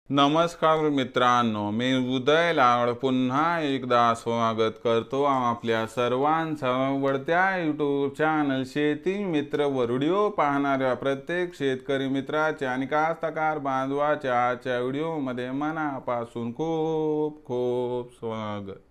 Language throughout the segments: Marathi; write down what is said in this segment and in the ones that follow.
नमस्कार मित्रांनो, मी उदय लाड पुन्हा एकदा स्वागत करतो आपल्या सर्वांचा आवडत्या यूट्यूब चॅनल शेती मित्र व व्हिडिओ पाहणाऱ्या प्रत्येक शेतकरी मित्राच्या आणि कास्तकार बांधवाच्या आजच्या व्हिडिओमध्ये मनापासून खूप खूप स्वागत।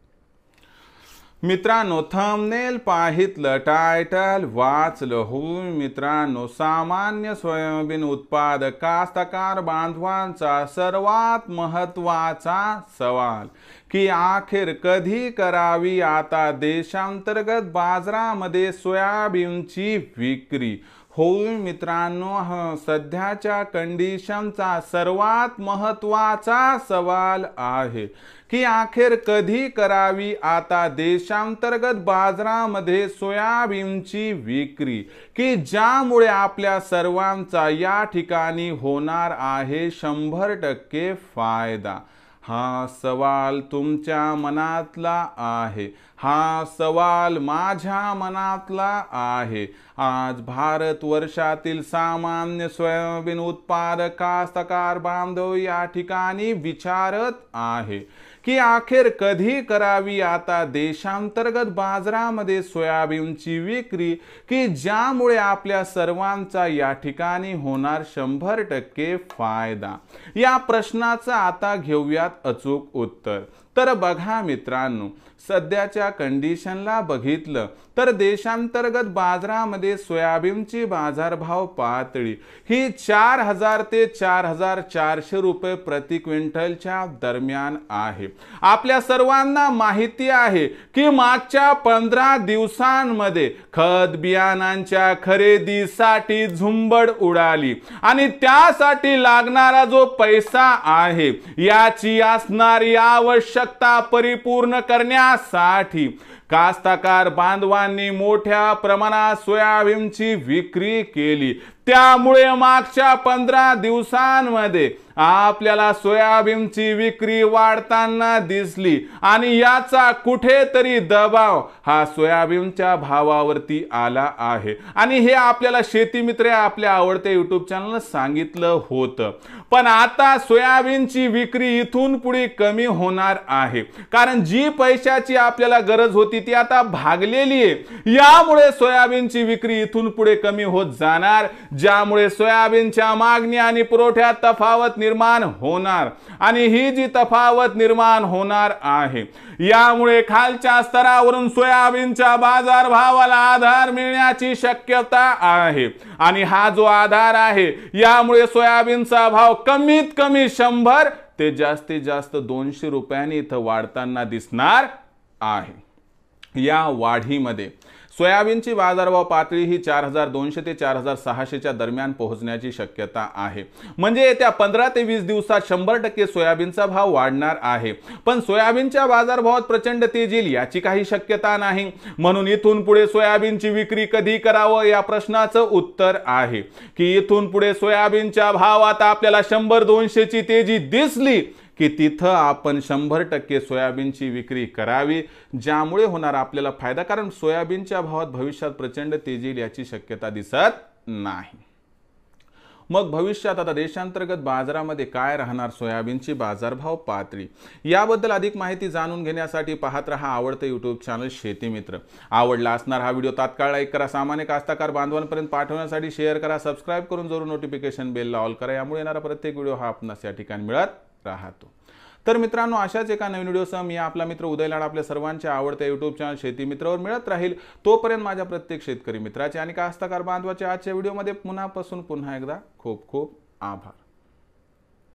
मित्रांनो, थंबनेल पाहितलं, टायटल वाचलं हो मित्रांनो, सामान्य सोयाबीन उत्पादक कास्तकार बांधवांचा सर्वात महत्त्वाचा सवाल की अखेर कधी करावी आता देशांतर्गत बाजारामध्ये सोयाबीनची विक्री। हो मित्रांनो, सध्याच्या कंडिशनचा सर्वात महत्त्वाचा सवाल आहे की अखेर कधी करावी आता देशांतर्गत बाजारामध्ये सोयाबीनची विक्री, की ज्यामुळे आपल्या सर्वांचा या ठिकाणी होणार आहे 100% फायदा। हा सवाल तुमच्या मनातला आहे, हा सवाल माझ्या मनातला आहे। आज भारत वर्षातील सामान्य सोयाबीन उत्पादक कास्तकार बांधव या ठिकाणी विचारत आहे की अखेर कधी करावी आता देशांतर्गत बाजारामध्ये सोयाबीनची विक्री, की ज्यामुळे आपल्या सर्वांचा या ठिकाणी होणार 100% फायदा। या प्रश्नाचं आता घेऊयात अचूक उत्तर। तर बघा मित्रांनो, सध्याच्या कंडिशनला बघितलं तर देशांतर्गत बाजारामध्ये सोयाबीनची बाजारभाव पातळी ही 4000 ते 4400 रुपये प्रति क्विंटलच्या दरम्यान आहे। आपल्या सर्वांना माहिती आहे की मागच्या 15 दिवसांमध्ये खत बियाणांच्या खरेदीसाठी झुंबड उडाली आणि त्यासाठी लागणारा जो पैसा आहे याची असणारी आवश्यकता परिपूर्ण करण्यासाठी कास्तकार बांधवांनी मोठ्या प्रमाणात सोयाबीनची विक्री केली। त्यामुळे मागच्या 15 दिवसांमध्ये आपल्याला सोयाबीनची विक्री वाढताना दिसली आणि याचा कुठेतरी दबाव हा सोयाबीनच्या भावावरती आला आहे आणि हे आपल्याला शेती मित्र आपल्या आवडत्या यूट्यूब चॅनलला सांगितलं होतं। पण आता सोयाबीनची विक्री इथून पुढे कमी होणार आहे, कारण जी पैशाची आपल्याला गरज होती ती आता भागलेली आहे। यामुळे सोयाबीनची विक्री इथून पुढे कमी होत जाणार, ज्यामुळे सोयाबीनच्या मागणी आणि पुरवठ्यात तफावत निर्माण होणार आणि ही जी तफावत निर्माण होणार आहे यामुळे खालच्या स्तरावरून सोयाबीनच्या बाजारभावाला आधार मिळण्याची शक्यता आहे आणि हा जो आधार आहे यामुळे सोयाबीनचा भाव कमीत कमी 100 ते जास्तीत जास्त 200 रुपयांनी इथं वाढताना दिसणार आहे। या वाढीमध्ये सोयाबीनची बाजारभाव पातळी ही 4200 ते 4600 च्या दरम्यान पोहोचण्याची शक्यता आहे। म्हणजे येत्या 15 ते 20 दिवसात 100% सोयाबीनचा भाव वाढणार आहे। पण सोयाबीनच्या बाजारभावात प्रचंड तेजी येईल याची काही शक्यता नाही। म्हणून इथून पुढे सोयाबीनची विक्री कधी करावं या प्रश्नाचं उत्तर आहे की इथून पुढे सोयाबीनच्या भावात आपल्याला 100-200 ची तेजी दिसली की तिथं आपण 100% सोयाबीनची विक्री करावी, ज्यामुळे होणार आपल्याला फायदा, कारण सोयाबीनच्या भावात भविष्यात प्रचंड तेजी येईल याची शक्यता दिसत नाही। मग भविष्यात आता देशांतर्गत बाजारामध्ये काय राहणार सोयाबीनची बाजारभाव पातळी, याबद्दल अधिक माहिती जाणून घेण्यासाठी पाहत रहा आवडते यूट्यूब चॅनल शेती मित्र। आवडला असणार हा व्हिडिओ तात्काळ लाईक करा, सामान्य कास्तकार बांधवांपर्यंत पाठवण्यासाठी शेअर करा, सबस्क्राइब करून जरूर नोटिफिकेशन बेलला ऑल करा, यामुळे येणारा प्रत्येक व्हिडिओ हा आपणास या ठिकाणी मिळत राहतो। तर मित्रांनो, अशाच एका नवीन व्हिडिओसह मी आपला मित्र उदय लाड आपल्या सर्वांच्या आवडत्या यूट्यूब चॅनल शेती मित्रावर मिळत राहील। तोपर्यंत माझ्या प्रत्येक शेतकरी मित्राचे आणि कास्तकार बांधवाचे आजच्या व्हिडिओमध्ये पुन्हा एकदा खूप खूप आभार।